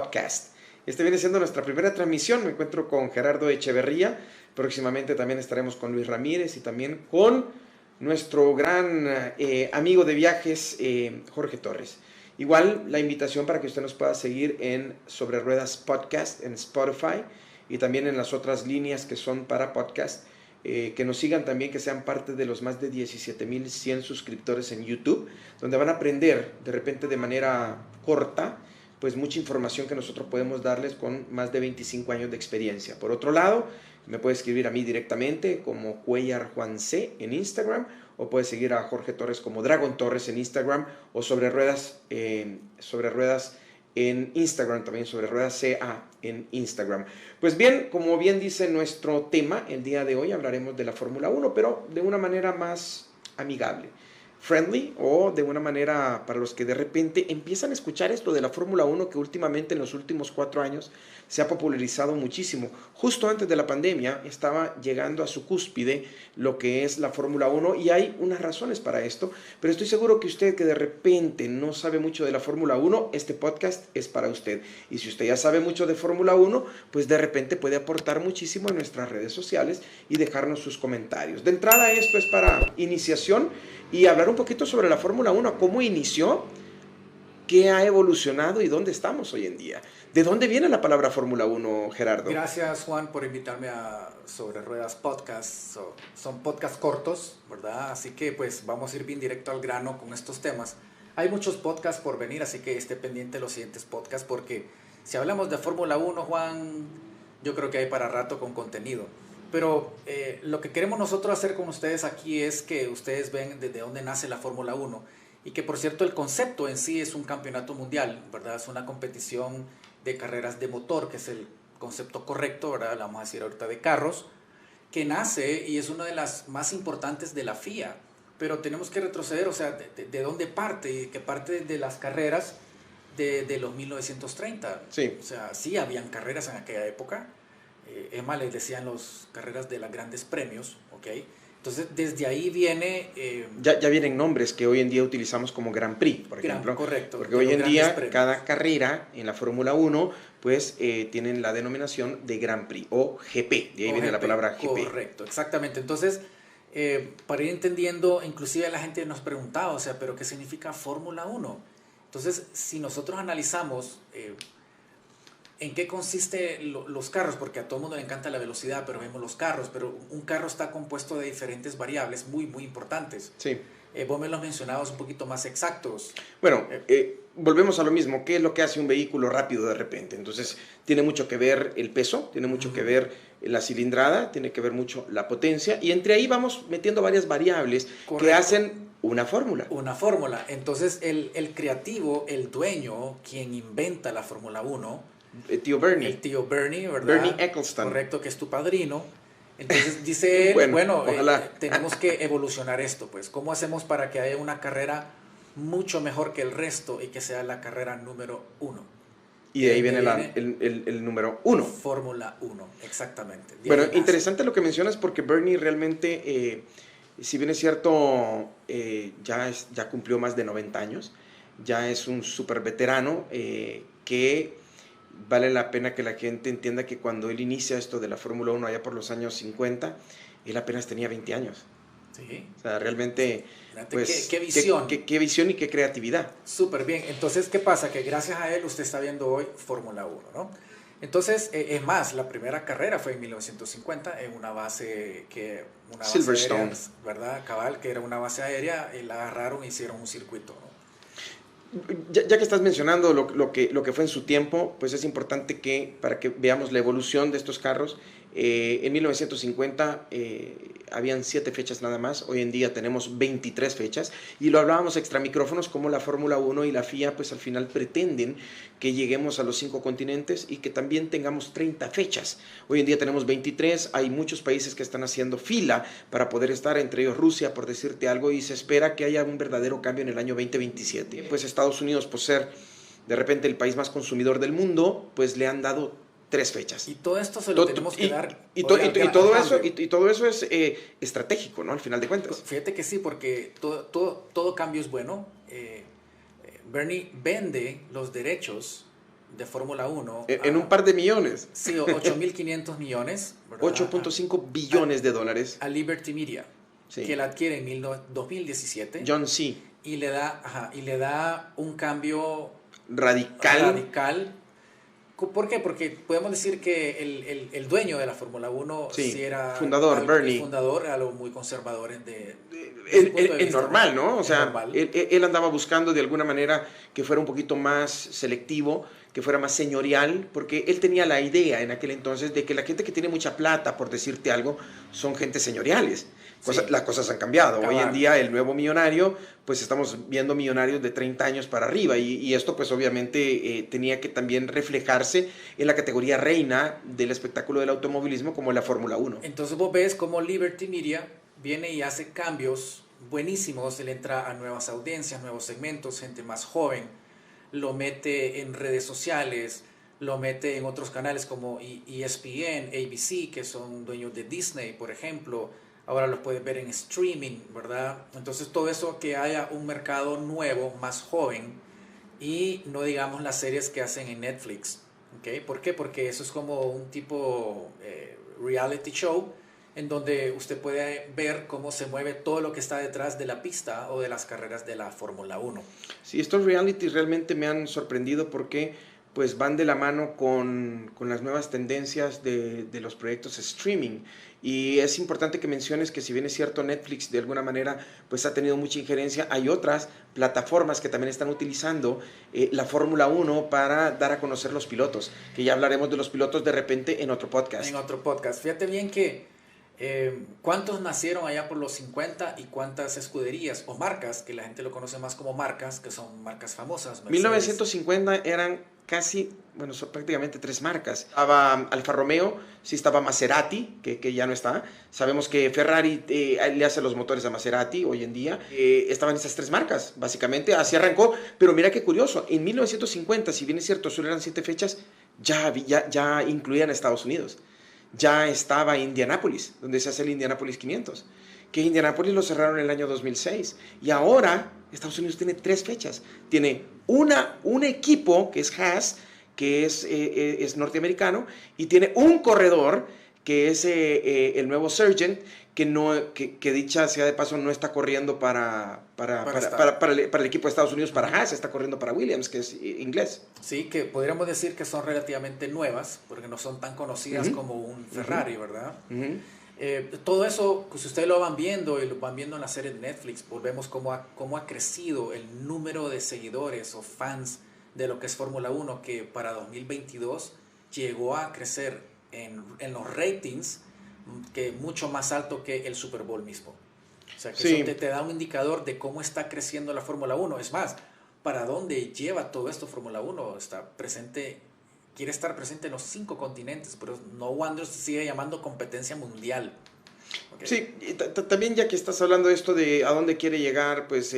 Podcast. Este viene siendo nuestra primera transmisión. Me encuentro con Gerardo Echeverría. Próximamente también estaremos con Luis Ramírez y también con nuestro gran amigo de viajes, Jorge Torres. Igual la invitación para que usted nos pueda seguir en Sobre Ruedas Podcast en Spotify y también en las otras líneas que son para podcast. Que nos sigan también, que sean parte de los más de 17,100 suscriptores en YouTube, donde van a aprender de repente de manera corta pues mucha información que nosotros podemos darles con más de 25 años de experiencia. Por otro lado, me puede escribir a mí directamente como Cuellar Juan C en Instagram, o puede seguir a Jorge Torres como Dragon Torres en Instagram, o Sobre Ruedas en Instagram, también Sobre Ruedas CA en Instagram. Pues bien, como bien dice nuestro tema, el día de hoy hablaremos de la Fórmula 1, pero de una manera más amigable, friendly, o de una manera para los que de repente empiezan a escuchar esto de la Fórmula 1, que últimamente en los últimos 4 años se ha popularizado muchísimo. Justo antes de la pandemia estaba llegando a su cúspide lo que es la Fórmula 1 y hay unas razones para esto, pero estoy seguro que usted que de repente no sabe mucho de la Fórmula 1, este podcast es para usted. Y si usted ya sabe mucho de Fórmula 1, pues de repente puede aportar muchísimo en nuestras redes sociales y dejarnos sus comentarios. De entrada, esto es para iniciación y hablar un poquito sobre la Fórmula 1, cómo inició, qué ha evolucionado y dónde estamos hoy en día. ¿De dónde viene la palabra Fórmula 1, Gerardo? Gracias, Juan, por invitarme a Sobre Ruedas Podcast. Son podcasts cortos, ¿verdad? Así que pues vamos a ir bien directo al grano con estos temas. Hay muchos podcasts por venir, así que esté pendiente de los siguientes podcasts, porque si hablamos de Fórmula 1, Juan, yo creo que hay para rato con contenido. Pero lo que queremos nosotros hacer con ustedes aquí es que ustedes ven desde dónde nace la Fórmula 1 y que, por cierto, el concepto en sí es un campeonato mundial, ¿verdad? Es una competición de carreras de motor, que es el concepto correcto, ¿verdad? La vamos a decir ahorita de carros, que nace y es una de las más importantes de la FIA. Pero tenemos que retroceder, o sea, de dónde parte, que parte de las carreras de los 1930. Sí. O sea, sí habían carreras en aquella época. Es más, les decían las carreras de los grandes premios, ¿ok? Entonces, desde ahí viene... Ya vienen nombres que hoy en día utilizamos como Grand Prix, por ejemplo. Correcto. Porque hoy en día cada carrera en la Fórmula 1 pues tienen la denominación de Grand Prix o GP. De ahí viene la palabra GP. Correcto, exactamente. Entonces, para ir entendiendo, inclusive la gente nos preguntaba, o sea, ¿pero qué significa Fórmula 1? Entonces, si nosotros analizamos... ¿en qué consiste los carros? Porque a todo el mundo le encanta la velocidad, pero vemos los carros, pero un carro está compuesto de diferentes variables muy, muy importantes. Sí. Vos me los mencionabas un poquito más exactos. Bueno, volvemos a lo mismo. ¿Qué es lo que hace un vehículo rápido de repente? Entonces, tiene mucho que ver el peso, tiene mucho que ver la cilindrada, tiene que ver mucho la potencia, y entre ahí vamos metiendo varias variables que hacen una fórmula. Una fórmula. Entonces, el creativo, el dueño, quien inventa la Fórmula 1... tío Bernie. El tío Bernie, ¿verdad? Bernie Ecclestone. Correcto, que es tu padrino. Entonces dice él, bueno, tenemos que evolucionar esto, pues. ¿Cómo hacemos para que haya una carrera mucho mejor que el resto y que sea la carrera número 1? Y de ahí viene el número 1. Fórmula 1, exactamente. Bueno, interesante lo que mencionas, porque Bernie realmente, si bien es cierto, ya cumplió más de 90 años, ya es un súper veterano que... Vale la pena que la gente entienda que cuando él inicia esto de la Fórmula 1 allá por los años 50, él apenas tenía 20 años. Sí. O sea, realmente, pues, ¿Qué visión? Qué visión y qué creatividad. Súper bien. Entonces, ¿qué pasa? Que gracias a él usted está viendo hoy Fórmula 1, ¿no? Entonces, es más, la primera carrera fue en 1950 en una base Silverstone, aérea, ¿verdad? Cabal, que era una base aérea, y la agarraron e hicieron un circuito, ¿no? Ya que estás mencionando lo que fue en su tiempo, pues es importante que, para que veamos la evolución de estos carros, en 1950 habían 7 fechas nada más, hoy en día tenemos 23 fechas, y lo hablábamos extra micrófonos, como la Fórmula 1 y la FIA pues al final pretenden que lleguemos a los 5 continentes y que también tengamos 30 fechas. Hoy en día tenemos 23, hay muchos países que están haciendo fila para poder estar, entre ellos Rusia, por decirte algo, y se espera que haya un verdadero cambio en el año 2027. Pues Estados Unidos, por ser de repente el país más consumidor del mundo, pues le han dado 3 fechas. Y todo esto se lo tenemos que dar. Y todo eso es estratégico, ¿no? Al final de cuentas. Fíjate que sí, porque todo cambio es bueno. Bernie vende los derechos de Fórmula 1. En un par de millones. Sí, 8.500 millones. 8.5 billones de dólares. A Liberty Media, Sí. que la adquiere en 2017. John C. Y le da un cambio Radical. ¿Por qué? Porque podemos decir que el dueño de la Fórmula 1 Sí, era fundador, Bernie. El fundador, algo muy conservador Es normal, ¿no? O sea, normal. él andaba buscando de alguna manera que fuera un poquito más selectivo, que fuera más señorial, porque él tenía la idea en aquel entonces de que la gente que tiene mucha plata, por decirte algo, son gente señoriales. Sí. Las cosas han cambiado. Cabal. Hoy en día el nuevo millonario, pues estamos viendo millonarios de 30 años para arriba y esto pues obviamente tenía que también reflejarse en la categoría reina del espectáculo del automovilismo como la Fórmula 1. Entonces vos ves cómo Liberty Media viene y hace cambios buenísimos, él entra a nuevas audiencias, nuevos segmentos, gente más joven, lo mete en redes sociales, lo mete en otros canales como ESPN, ABC, que son dueños de Disney, por ejemplo. Ahora los puedes ver en streaming, ¿verdad? Entonces todo eso, que haya un mercado nuevo, más joven, y no digamos las series que hacen en Netflix, ¿ok? ¿Por qué? Porque eso es como un tipo reality show en donde usted puede ver cómo se mueve todo lo que está detrás de la pista o de las carreras de la Fórmula 1. Sí, estos realities realmente me han sorprendido porque pues van de la mano con las nuevas tendencias de los proyectos streaming. Y es importante que menciones que si bien es cierto Netflix de alguna manera pues ha tenido mucha injerencia, hay otras plataformas que también están utilizando la Fórmula 1 para dar a conocer los pilotos, que ya hablaremos de los pilotos de repente en otro podcast. En otro podcast. Fíjate bien que ¿cuántos nacieron allá por los 50 y cuántas escuderías o marcas, que la gente lo conoce más como marcas, que son marcas famosas? Mercedes. 1950 eran casi, bueno, son prácticamente 3 marcas. Estaba Alfa Romeo, sí estaba Maserati, que ya no está. Sabemos que Ferrari le hace los motores a Maserati hoy en día. Estaban esas 3 marcas, básicamente. Así arrancó. Pero mira qué curioso, en 1950, si bien es cierto, solo eran 7 fechas, ya incluían a Estados Unidos. Ya estaba Indianápolis, donde se hace el Indianápolis 500, que Indianápolis lo cerraron en el año 2006. Y ahora Estados Unidos tiene 3 fechas. Tiene un equipo que es Haas, que es norteamericano, y tiene un corredor que es el nuevo Sargent, que dicha sea de paso no está corriendo para el equipo de Estados Unidos, para Haas, está corriendo para Williams, que es inglés. Sí, que podríamos decir que son relativamente nuevas, porque no son tan conocidas como un Ferrari, ¿verdad? Todo eso, si ustedes lo van viendo y lo van viendo en la serie de Netflix, volvemos cómo ha crecido el número de seguidores o fans de lo que es Fórmula 1, que para 2022 llegó a crecer en los ratings, que mucho más alto que el Super Bowl mismo. O sea, que sí, eso te da un indicador de cómo está creciendo la Fórmula 1. Es más, ¿para dónde lleva todo esto Fórmula 1? Quiere estar presente en los 5 continentes, pero no wonder se sigue llamando competencia mundial. Okay. Sí, y también ya que estás hablando de esto de a dónde quiere llegar pues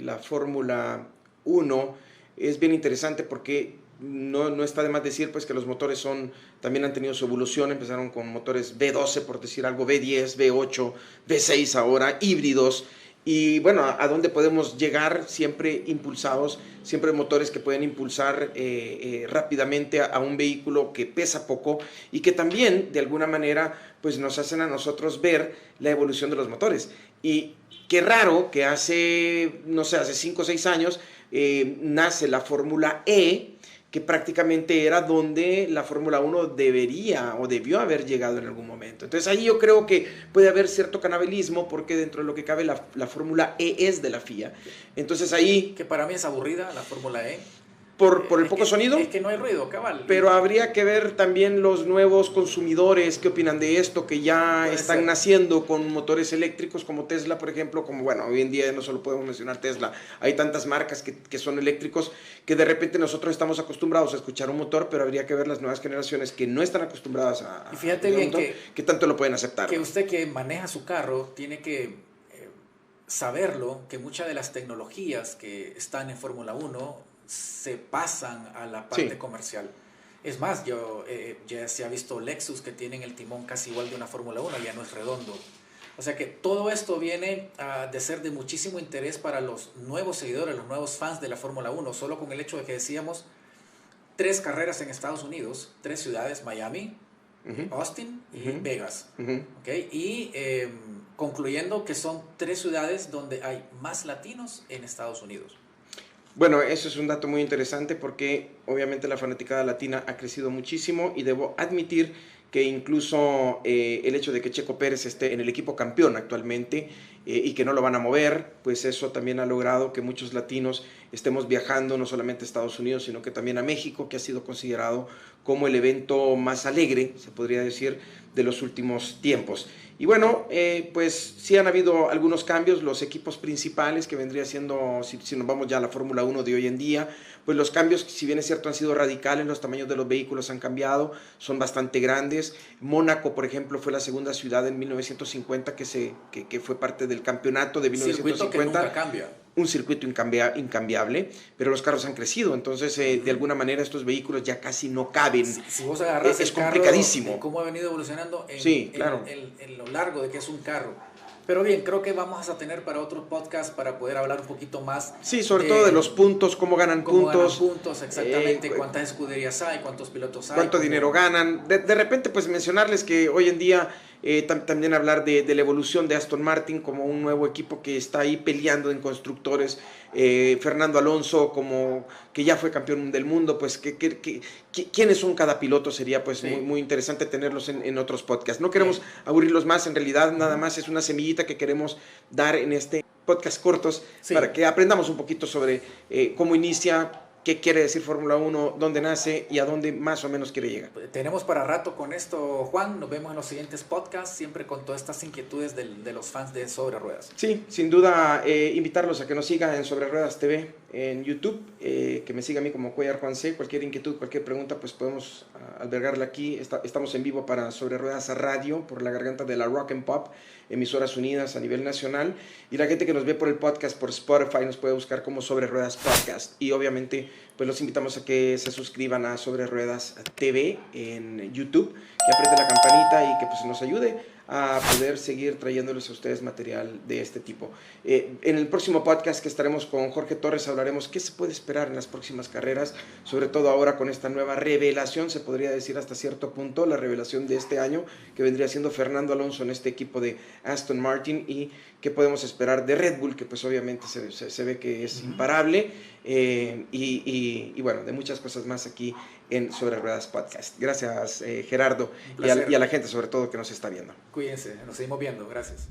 la Fórmula 1, es bien interesante porque no está de más decir pues que los motores también han tenido su evolución. Empezaron con motores V12, por decir algo, V10, V8, V6 ahora, híbridos. Y bueno, ¿a dónde podemos llegar? Siempre impulsados, siempre motores que pueden impulsar rápidamente a un vehículo que pesa poco y que también de alguna manera pues nos hacen a nosotros ver la evolución de los motores. Y qué raro que hace 5 o 6 años nace la Fórmula E, que prácticamente era donde la Fórmula 1 debería o debió haber llegado en algún momento. Entonces ahí yo creo que puede haber cierto canibalismo, porque dentro de lo que cabe la Fórmula E es de la FIA. Entonces ahí... Que para mí es aburrida la Fórmula E. Por el poco sonido. Es que no hay ruido, cabal. Pero habría que ver también los nuevos consumidores, qué opinan de esto, que ya están naciendo con motores eléctricos como Tesla, por ejemplo, como bueno, hoy en día no solo podemos mencionar Tesla, hay tantas marcas que son eléctricos, que de repente nosotros estamos acostumbrados a escuchar un motor, pero habría que ver las nuevas generaciones que no están acostumbradas a y fíjate bien motor, que tanto lo pueden aceptar. Que usted que maneja su carro tiene que saberlo, que muchas de las tecnologías que están en Fórmula 1 se pasan a la parte comercial. Es más, ya se ha visto Lexus que tienen el timón casi igual de una Fórmula 1, ya no es redondo. O sea que todo esto viene de ser de muchísimo interés para los nuevos seguidores, los nuevos fans de la Fórmula 1, solo con el hecho de que decíamos 3 carreras en Estados Unidos, 3 ciudades, Miami, Ujú, Austin y ujú, Vegas. ujú. ¿Okay? Y concluyendo que son 3 ciudades donde hay más latinos en Estados Unidos. Bueno, eso es un dato muy interesante porque obviamente la fanaticada latina ha crecido muchísimo y debo admitir que incluso el hecho de que Checo Pérez esté en el equipo campeón actualmente y que no lo van a mover, pues eso también ha logrado que muchos latinos estemos viajando no solamente a Estados Unidos, sino que también a México, que ha sido considerado como el evento más alegre, se podría decir, de los últimos tiempos. Y bueno, pues sí han habido algunos cambios, los equipos principales que vendría siendo, si nos vamos ya a la Fórmula 1 de hoy en día, pues los cambios, si bien es cierto, han sido radicales, los tamaños de los vehículos han cambiado, son bastante grandes. Mónaco, por ejemplo, fue la segunda ciudad en 1950 que fue parte del campeonato de Circuito que 1950. nunca cambia. Un circuito incambiable, pero los carros han crecido, entonces de alguna manera estos vehículos ya casi no caben. Si vos agarras Es el carro, complicadísimo. cómo ha venido evolucionando Sí, claro. en lo largo de que es un carro. Pero bien, creo que vamos a tener para otro podcast para poder hablar un poquito más. Sí, sobre todo de los puntos, cómo ganan puntos. Ganan puntos, exactamente, cuántas escuderías hay, cuántos pilotos hay. Cuánto dinero ganan. De repente, pues mencionarles que hoy en día también hablar de la evolución de Aston Martin como un nuevo equipo que está ahí peleando en constructores. Fernando Alonso, como que ya fue campeón del mundo, pues quiénes son cada piloto sería pues Sí. muy interesante tenerlos en otros podcasts. No queremos aburrirlos más, en realidad nada más es una semillita que queremos dar en este podcast cortos para que aprendamos un poquito sobre cómo inicia, qué quiere decir Fórmula 1, dónde nace y a dónde más o menos quiere llegar. Tenemos para rato con esto, Juan. Nos vemos en los siguientes podcasts, siempre con todas estas inquietudes de los fans de Sobre Ruedas. Sí, sin duda invitarlos a que nos sigan en Sobre Ruedas TV en YouTube, que me siga a mí como Cuellar Juan C. Cualquier inquietud, cualquier pregunta, pues podemos albergarla aquí. Estamos en vivo para Sobre Ruedas Radio por la garganta de la Rock and Pop, emisoras unidas a nivel nacional. Y la gente que nos ve por el podcast, por Spotify, nos puede buscar como Sobre Ruedas Podcast. Y obviamente, pues los invitamos a que se suscriban a Sobre Ruedas TV en YouTube, que apriete la campanita y que pues nos ayude a poder seguir trayéndoles a ustedes material de este tipo. En el próximo podcast que estaremos con Jorge Torres hablaremos qué se puede esperar en las próximas carreras, sobre todo ahora con esta nueva revelación, se podría decir hasta cierto punto, la revelación de este año, que vendría siendo Fernando Alonso en este equipo de Aston Martin, y qué podemos esperar de Red Bull, que pues obviamente se ve que es imparable, y bueno, de muchas cosas más aquí en Sobre Ruedas Podcast. Gracias, Gerardo, y a la gente sobre todo que nos está viendo. Cuídense, nos seguimos viendo. Gracias.